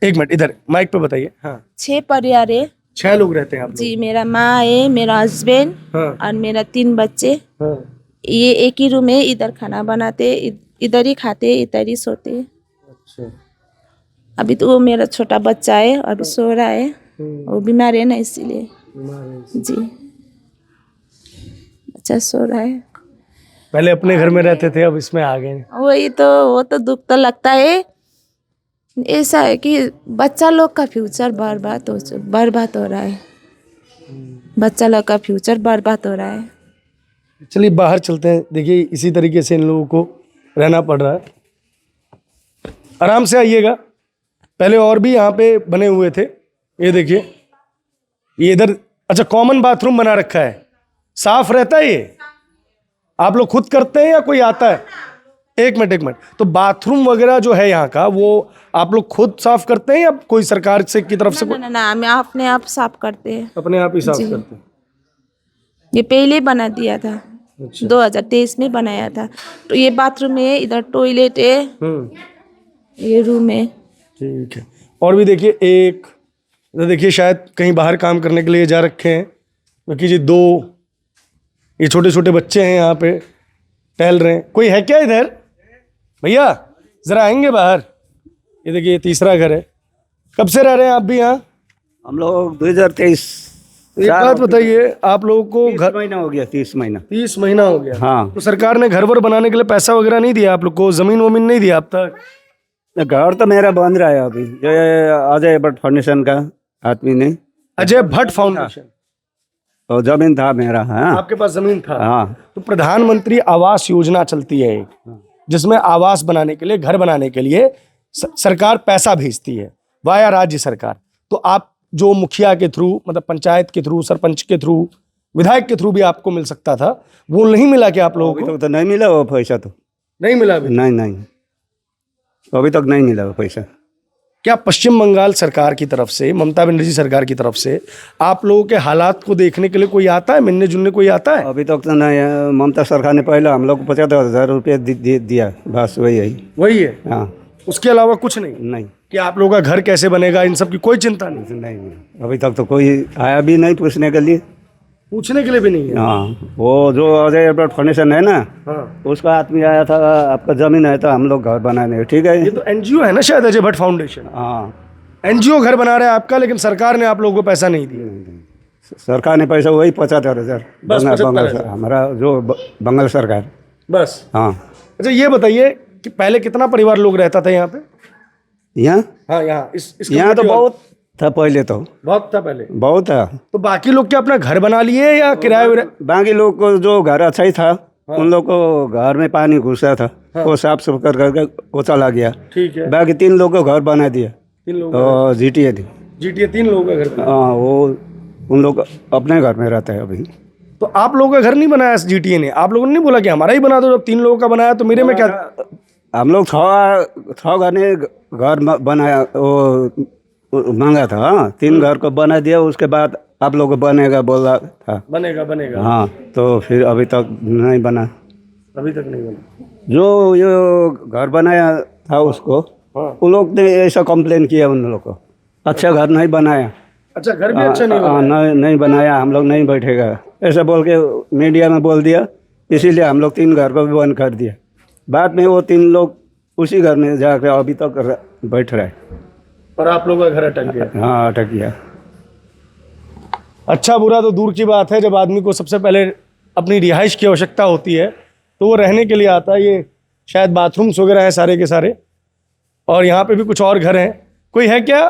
Speaker 1: एक मिनट इधर माइक पे बताइए। हाँ
Speaker 3: 6 परिवार है।
Speaker 1: 6 लोग रहते हैं आप लोग?
Speaker 3: जी, मेरा माँ है, मेरा हस्बैंड और मेरा 3 बच्चे। ये एक ही रूम है, इधर खाना बनाते, इधर ही खाते, इधर ही सोते।
Speaker 1: अच्छा।
Speaker 3: अभी तो वो मेरा छोटा बच्चा है, अभी सो रहा है, वो बीमार है ना इसीलिए। जी। बच्चा सो रहा है।
Speaker 1: पहले अपने घर में रहते थे, अब इसमें आ गए।
Speaker 3: वही तो, वो तो दुख तो लगता है। ऐसा है कि बच्चा लोग का फ्यूचर बर्बाद हो रहा है। बच्चा लोग का फ्यूचर बर्बाद हो रहा है।
Speaker 1: चलिए बाहर चलते हैं। देखिए इसी तरीके से इन लोगों को रहना पड़ रहा है। आराम से आइएगा। पहले और भी यहाँ पे बने हुए थे। ये देखिए, ये इधर अच्छा कॉमन बाथरूम बना रखा है। साफ रहता है ये? आप लोग खुद करते हैं या कोई आता है? एक मिनट। तो बाथरूम वगैरह जो है यहाँ का, वो आप लोग खुद साफ करते हैं या कोई सरकार से की तरफ से?
Speaker 3: ना, हम अपने आप साफ करते हैं।
Speaker 1: अपने आप ही साफ करते हैं।
Speaker 3: ये पहले बना दिया था। 2023 में बनाया था। तो ये बाथरूम है, इधर टॉयलेट है, ये रूम है।
Speaker 1: ठीक है। और भी देखिए, एक इधर देखिए, शायद कहीं बाहर काम करने के लिए जा रखे हैं, क्योंकि जी 2 ये छोटे छोटे बच्चे हैं यहाँ पे टहल रहे हैं। कोई है क्या इधर? भैया जरा आएंगे बाहर। ये देखिए तीसरा घर है। कब से रह रहे हैं आप भी यहाँ?
Speaker 5: हम लोग 2023।
Speaker 1: एक बात बताइए, आप लोगों को
Speaker 5: 30 महीना हो गया। 30 महीना।
Speaker 1: 30 महीना हो गया।
Speaker 5: हाँ।
Speaker 1: तो सरकार ने घर वर बनाने के लिए पैसा वगैरह नहीं दिया आप लोग को? जमीन वमीन नहीं दिया अब तक?
Speaker 5: घर तो मेरा बन रहा है अभी। ये अजय भट्ट फाउंडेशन का आदमी ने।
Speaker 1: अजय भट्ट फाउंडेशन।
Speaker 5: और जमीन था मेरा। हाँ।
Speaker 1: आपके पास जमीन था?
Speaker 5: हाँ।
Speaker 1: तो प्रधानमंत्री आवास योजना चलती है एक, जिसमें आवास बनाने के लिए, घर बनाने के लिए सरकार पैसा भेजती है वाया राज्य सरकार। तो आप जो मुखिया के थ्रू, मतलब पंचायत के थ्रू, सरपंच के थ्रू, विधायक के थ्रू भी आपको मिल सकता था, वो नहीं मिला क्या आप लोगों को?
Speaker 5: अभी तक तो नहीं मिला वो पैसा। तो
Speaker 1: नहीं मिला अभी?
Speaker 5: नहीं, अभी तक नहीं मिला वो पैसा।
Speaker 1: क्या पश्चिम बंगाल सरकार की तरफ से, ममता बनर्जी सरकार की तरफ से आप लोगों के हालात को देखने के लिए कोई आता है, मिलने जुलने कोई आता है?
Speaker 5: अभी तक तो नहीं। ममता सरकार ने पहले हम लोग को 75,000 रुपये दिया, बस वही
Speaker 1: है।
Speaker 5: हाँ।
Speaker 1: उसके अलावा कुछ नहीं? कि आप लोगों का घर कैसे बनेगा, इन सब की कोई चिंता नहीं?
Speaker 5: अभी तक तो कोई आया भी नहीं पूछने के लिए।
Speaker 1: पूछने के लिए भी नहीं है?
Speaker 5: हाँ। वो जो अजय भट्ट फाउंडेशन है ना,
Speaker 1: हाँ।
Speaker 5: उसका आदमी आया था, आपका जमीन है तो हम लोग घर बनाने। ठीक है।
Speaker 1: ये तो एनजीओ है ना शायद, अजय भट्ट फाउंडेशन।
Speaker 5: हाँ।
Speaker 1: एनजीओ घर बना रहा है आपका, लेकिन सरकार ने आप लोगों को पैसा नहीं दिया।
Speaker 5: सरकार ने पैसा वही 75,000
Speaker 1: बस 75,000
Speaker 5: हमारा जो बंगाल सरकार।
Speaker 1: बस।
Speaker 5: हाँ।
Speaker 1: अच्छा ये बताइए कि पहले कितना परिवार लोग रहता था यहाँ पे?
Speaker 5: यहाँ
Speaker 1: हाँ, यहाँ इस
Speaker 5: यहाँ तो बहुत था पहले। तो
Speaker 1: बहुत था पहले?
Speaker 5: बहुत था।
Speaker 1: तो बाकी लोग क्या अपना घर बना लिए या किराए?
Speaker 5: बाकी लोग को जो घर अच्छा ही था, उन लोग को घर में पानी घुसा था, वो साफ सुफ करके वो चला गया।
Speaker 1: ठीक है।
Speaker 5: बाकी 3 लोग को घर बना दिया।
Speaker 1: 3 लोग?
Speaker 5: और जीटीए थी।
Speaker 1: जीटीए 3 लोगों का घर?
Speaker 5: हाँ। वो उन लोग अपने घर में रहता है अभी।
Speaker 1: तो आप लोगों का घर नहीं बनाया जीटीए ने? आप लोगों ने नहीं बोला कि हमारा ही बना दो? जब 3 लोगों का बनाया तो मेरे में क्या?
Speaker 5: हम लोग 6 घर ने घर बनाया, वो मांगा था। हाँ। 3 घर को बना दिया, उसके बाद आप लोग को बनेगा बोला था।
Speaker 1: बनेगा।
Speaker 5: हाँ। तो फिर अभी तक नहीं बना।
Speaker 1: अभी तक नहीं बना।
Speaker 5: जो ये घर बनाया था उसको, उन लोग ने ऐसा कंप्लेन किया उन लोग को, अच्छा घर नहीं बनाया।
Speaker 1: अच्छा, घर भी अच्छा नहीं
Speaker 5: बनाया? नहीं बनाया, हम लोग नहीं बैठेगा ऐसा बोल के मीडिया में बोल दिया। इसीलिए हम लोग 3 घर को भी बंद कर दिया। बाद में वो 3 लोग उसी घर में जाकर अभी तक बैठ रहे हैं।
Speaker 1: और आप लोगों का घर अटक गया?
Speaker 5: हाँ, अटक गया।
Speaker 1: अच्छा बुरा तो दूर की बात है, जब आदमी को सबसे पहले अपनी रिहाइश की आवश्यकता होती है तो वो रहने के लिए आता है। ये शायद बाथरूम्स वगैरह हैं सारे के सारे, और यहाँ पे भी कुछ और घर हैं। कोई है क्या?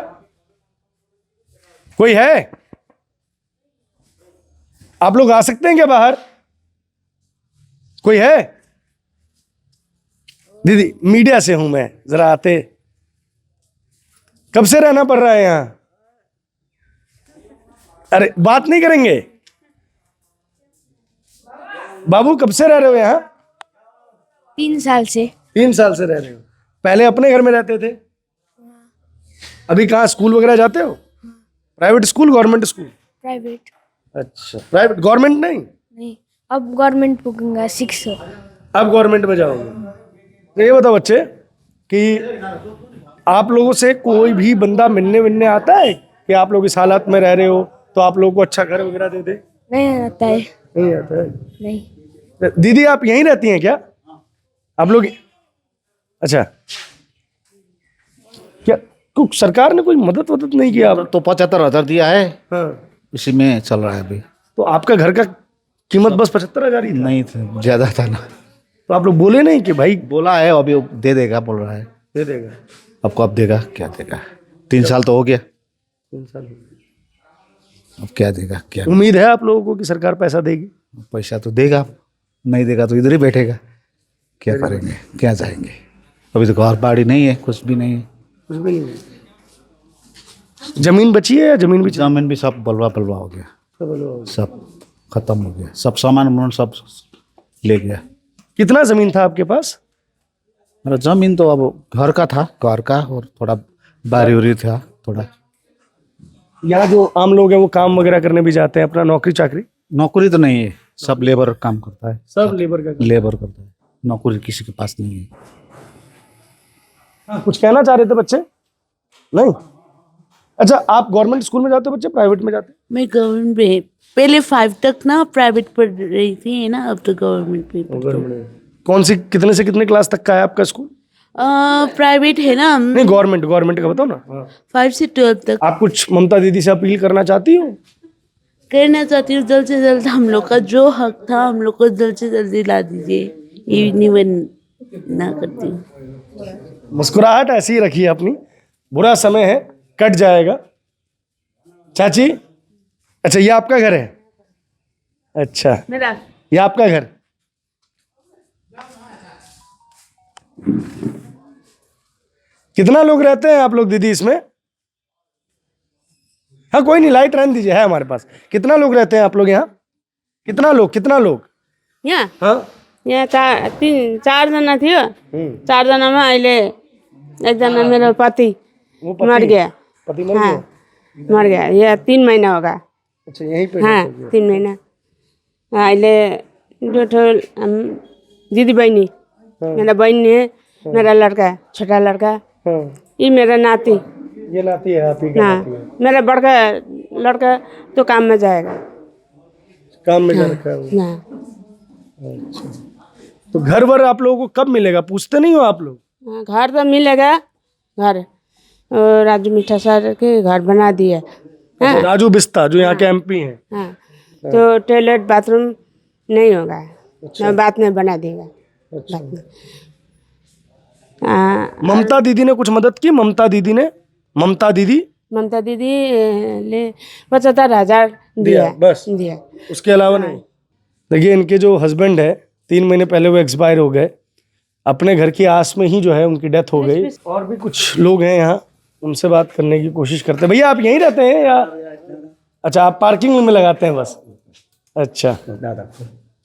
Speaker 1: कोई है? आप लोग आ सकते हैं क्या बाहर? कोई है? दीदी मीडिया से हूं मैं, जरा आते। कब से रहना पड़ रहा है यहाँ? अरे बात नहीं करेंगे? बाबू कब से रह रहे हो यहाँ?
Speaker 6: 3 साल से।
Speaker 1: 3 साल से रह रहे हो। पहले अपने घर में रहते थे? अभी कहाँ स्कूल वगैरह जाते हो? Private school, government school?
Speaker 6: Private.
Speaker 1: अच्छा, प्राइवेट, गवर्नमेंट नहीं?
Speaker 6: अब गवर्नमेंट पूछूंगा 6।
Speaker 1: अब गवर्नमेंट में जाओगे? तो ये बताओ बच्चे कि आप लोगों से कोई भी बंदा मिलने आता है कि आप लोग इस हालात में रह रहे हो तो आप लोगों को अच्छा घर वगैरह दे दे?
Speaker 6: नहीं आता है।
Speaker 1: नहीं आता है?
Speaker 6: नहीं।
Speaker 1: दीदी आप यहीं रहती हैं क्या आप लोग? अच्छा, क्या कुछ सरकार ने कोई मदद नहीं किया?
Speaker 7: तो 75,000 दिया है।
Speaker 1: हाँ।
Speaker 7: इसी में चल रहा है अभी।
Speaker 1: तो आपका घर का कीमत बस 75,000 ही था?
Speaker 7: नहीं था, ज़्यादा था ना।
Speaker 1: तो आप लोग बोले नहीं कि भाई
Speaker 7: बोला है अभी वो दे देगा, बोल रहा है।
Speaker 1: दे देगा?
Speaker 7: अब कब देगा, क्या देगा? 3 साल तो हो गया,
Speaker 1: 3 साल
Speaker 7: अब क्या देगा, क्या
Speaker 1: उम्मीद है आप लोगों को कि सरकार पैसा देगी?
Speaker 7: पैसा तो देगा, नहीं देगा तो इधर ही बैठेगा, क्या करेंगे, क्या जाएंगे। अभी तो घर बाड़ी नहीं है, कुछ भी नहीं है।
Speaker 1: कुछ भी नहीं। जमीन बची है या जमीन भी
Speaker 7: जमीन भी सब बलवा बलवा हो गया, सब खत्म हो गया, सब सामान वामान सब ले गया।
Speaker 1: कितना जमीन था आपके पास?
Speaker 7: मेरा जमीन तो अब घर का था, घर का, और थोड़ा बारी उरी था थोड़ा।
Speaker 1: यहाँ जो आम लोग हैं वो काम वगैरह करने भी जाते हैं, अपना नौकरी चाकरी?
Speaker 7: नौकरी तो नहीं है, सब लेबर काम करता है,
Speaker 1: सब लेबर का काम।
Speaker 7: लेबर करता है, नौकरी किसी के पास नहीं है।
Speaker 1: कुछ कहना चाह रहे थे बच्चे? नहीं? अच्छा, आप गवर्नमेंट स्कूल में जाते हो बच्चे, प्राइवेट में जाते?
Speaker 4: मैं गवर्नमेंट में पहले 5 तक ना प्राइवेट पढ़ रही थी, है ना, अब तो गवर्नमेंट में पढ़ती हूँ।
Speaker 1: कौन सी, कितने से कितने क्लास तक का है आपका स्कूल?
Speaker 4: प्राइवेट है ना,
Speaker 1: नहीं, गवर्नमेंट का बताओ ना।
Speaker 4: 5 से 12 तक।
Speaker 1: आप कुछ ममता दीदी से अपील करना चाहती हो?
Speaker 4: करना चाहती हूँ जल्द से जल्द हम लोग का जो हक था हम लोग को जल्द से जल्द दिला दीजिए, ये निवेदन ना करती हूँ।
Speaker 1: मुस्कुराहट ऐसी ही रखिए अपनी, बुरा समय है, कट जाएगा। चाची, अच्छा ये आपका घर है? अच्छा,
Speaker 4: मेरा
Speaker 1: ये आपका घर? कितना लोग रहते हैं आप लोग दीदी इसमें? हाँ कोई नहीं, लाइट रहने दीजिए, है हमारे पास। कितना लोग रहते हैं आप लोग यहाँ? कितना लोग?
Speaker 8: यहाँ
Speaker 1: हाँ,
Speaker 8: यहाँ 4 जना थियो। 4 जनामा अहिले 1 जना मेरो पति
Speaker 1: वो पति
Speaker 8: मर गया।
Speaker 1: पति मर
Speaker 8: हाँ
Speaker 1: गया?
Speaker 8: मर गया, ये 3 महीना होगा।
Speaker 1: अच्छा, यहीं पे
Speaker 8: हाँ
Speaker 1: रहते हो?
Speaker 8: 3 महीना। अहिले जो दीदी बहनी, मेरा बहन है, मेरा लड़का, छोटा लड़का,
Speaker 1: हाँ,
Speaker 8: ये मेरा नाती।
Speaker 1: ये नाती है, आप ही का
Speaker 8: हाँ
Speaker 1: नाती है।
Speaker 8: मेरा बड़का लड़का तो काम में जाएगा।
Speaker 1: काम में जा रखा है वो।
Speaker 8: हाँ
Speaker 1: तो घर वर आप लोगों को कब मिलेगा, पूछते नहीं हो आप लोग?
Speaker 8: हाँ, घर तो मिलेगा, घर राजू मिठा सर के घर बना दिया। हाँ
Speaker 1: राजू बिस्ता जो यहाँ के एमपी हैं।
Speaker 8: हाँ, तो टॉयलेट बाथरूम नहीं होगा। बाद में बना देगा। बाद में।
Speaker 1: ममता दीदी ने कुछ मदद की? ममता दीदी
Speaker 8: ममता दीदी ले 75,000 दिया,
Speaker 1: बस?
Speaker 8: दिया।
Speaker 1: उसके अलावा नहीं? देखिए, इनके जो हस्बैंड है 3 महीने पहले वो एक्सपायर हो गए, अपने घर की आस में ही जो है उनकी डेथ हो गई। और भी कुछ लोग हैं यहाँ, उनसे बात करने की कोशिश करते हैं। भैया आप यहीं रहते हैं या? अच्छा, आप पार्किंग में लगाते हैं बस? अच्छा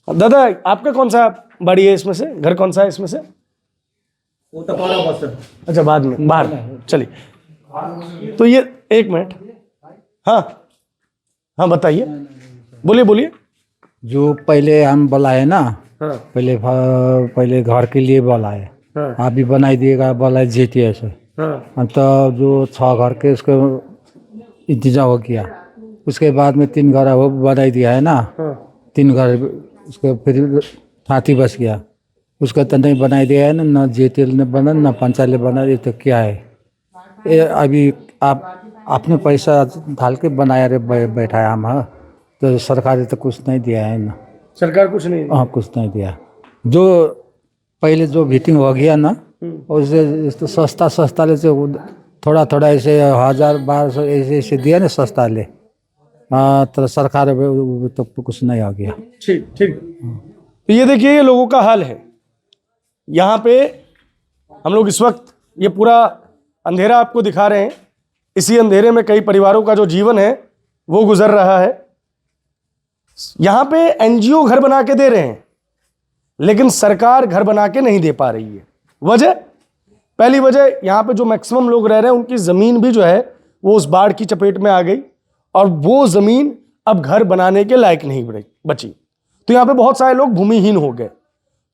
Speaker 1: दादा, आपका कौन सा बाड़ी है इसमें से, घर कौन सा है इसमें से? अच्छा, बाद में बाहर, चलिए। तो ये 1 मिनट, हाँ बताइए, बोलिए।
Speaker 9: जो पहले हम बनाए ना,
Speaker 1: हाँ,
Speaker 9: पहले घर के लिए बनाए,
Speaker 1: हाँ,
Speaker 9: आप भी बनाई दिएगा, बनाए जीती से।
Speaker 1: हाँ,
Speaker 9: तो जो 6 घर के उसको इंतजाम हो गया, उसके बाद में 3 घर वो बनाई दिया है ना,
Speaker 1: हाँ।
Speaker 9: 3 घर उसके फिर थाती बच गया, उसका तो नहीं बनाई दिया है ना जेतेल ने बना ना पंचायत बना, ये तो क्या है ये? अभी आप अपने पैसा डाल के बनाया रे बैठा है हम, हाँ, तो सरकार ने तो कुछ नहीं दिया है ना,
Speaker 1: सरकार कुछ नहीं?
Speaker 9: हाँ कुछ नहीं दिया। जो पहले जो मीटिंग हो गया ना, उससे तो सस्ता ले से थोड़ा ऐसे 1000-1200 ऐसे दिया ना सस्ता ले, हाँ, तो सरकार तो कुछ नहीं आ गया।
Speaker 1: ठीक। तो ये देखिए, ये लोगों का हाल है यहाँ पे। हम लोग इस वक्त ये पूरा अंधेरा आपको दिखा रहे हैं। इसी अंधेरे में कई परिवारों का जो जीवन है वो गुजर रहा है। यहाँ पे एनजीओ घर बना के दे रहे हैं, लेकिन सरकार घर बना के नहीं दे पा रही है। वजह, पहली वजह, यहाँ पे जो मैक्सिमम लोग रह रहे हैं उनकी ज़मीन भी जो है वो उस बाढ़ की चपेट में आ गई, और वो ज़मीन अब घर बनाने के लायक नहीं बची। तो यहाँ पे बहुत सारे लोग भूमिहीन हो गए।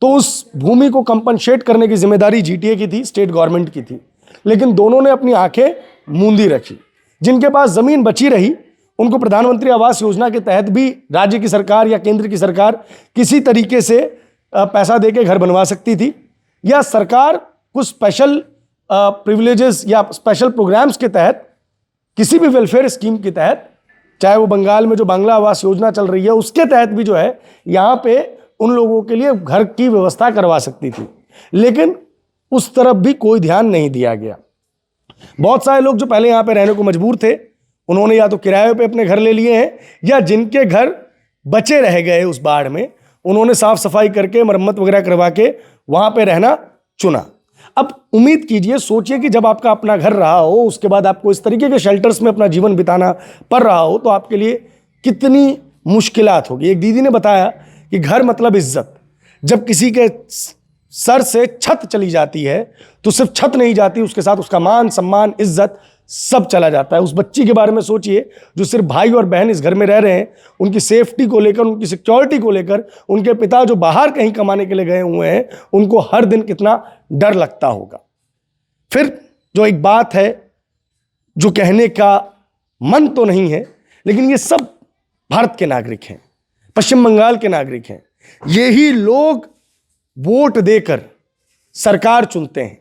Speaker 1: तो उस भूमि को कंपनसेट करने की जिम्मेदारी जीटीए की थी, स्टेट गवर्नमेंट की थी, लेकिन दोनों ने अपनी आंखें मूंदी रखी। जिनके पास ज़मीन बची रही उनको प्रधानमंत्री आवास योजना के तहत भी राज्य की सरकार या केंद्र की सरकार किसी तरीके से पैसा देके घर बनवा सकती थी, या सरकार कुछ स्पेशल प्रिविलेजेस या स्पेशल प्रोग्राम्स के तहत, किसी भी वेलफेयर स्कीम के तहत चाहे वो बंगाल में जो बांग्ला आवास योजना चल रही है उसके तहत भी जो है यहाँ पे उन लोगों के लिए घर की व्यवस्था करवा सकती थी, लेकिन उस तरफ भी कोई ध्यान नहीं दिया गया। बहुत सारे लोग जो पहले यहाँ पे रहने को मजबूर थे, उन्होंने या तो किराए पे अपने घर ले लिए हैं, या जिनके घर बचे रह गए उस बाढ़ में, उन्होंने साफ सफाई करके मरम्मत वगैरह करवा के वहाँ पे रहना चुना। अब उम्मीद कीजिए, सोचिए कि जब आपका अपना घर रहा हो, उसके बाद आपको इस तरीके के शेल्टर्स में अपना जीवन बिताना पड़ रहा हो, तो आपके लिए कितनी मुश्किलात होगी। एक दीदी ने बताया कि घर मतलब इज्जत। जब किसी के सर से छत चली जाती है तो सिर्फ छत नहीं जाती, उसके साथ उसका मान सम्मान इज्जत सब चला जाता है। उस बच्ची के बारे में सोचिए जो सिर्फ भाई और बहन इस घर में रह रहे हैं, उनकी सेफ्टी को लेकर, उनकी सिक्योरिटी को लेकर, उनके पिता जो बाहर कहीं कमाने के लिए गए हुए हैं, उनको हर दिन कितना डर लगता होगा। फिर जो एक बात है जो कहने का मन तो नहीं है, लेकिन ये सब भारत के नागरिक हैं, पश्चिम बंगाल के नागरिक हैं। यही लोग वोट देकर सरकार चुनते हैं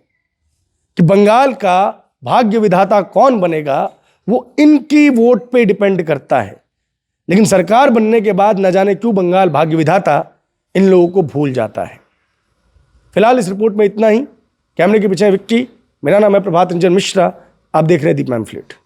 Speaker 1: कि बंगाल का भाग्य विधाता कौन बनेगा, वो इनकी वोट पे डिपेंड करता है। लेकिन सरकार बनने के बाद न जाने क्यों बंगाल भाग्य विधाता इन लोगों को भूल जाता है। फिलहाल इस रिपोर्ट में इतना ही। कैमरे के पीछे विक्की, मेरा नाम है प्रभात रंजन मिश्रा, आप देख रहे हैं दीप मैमफ्लिट।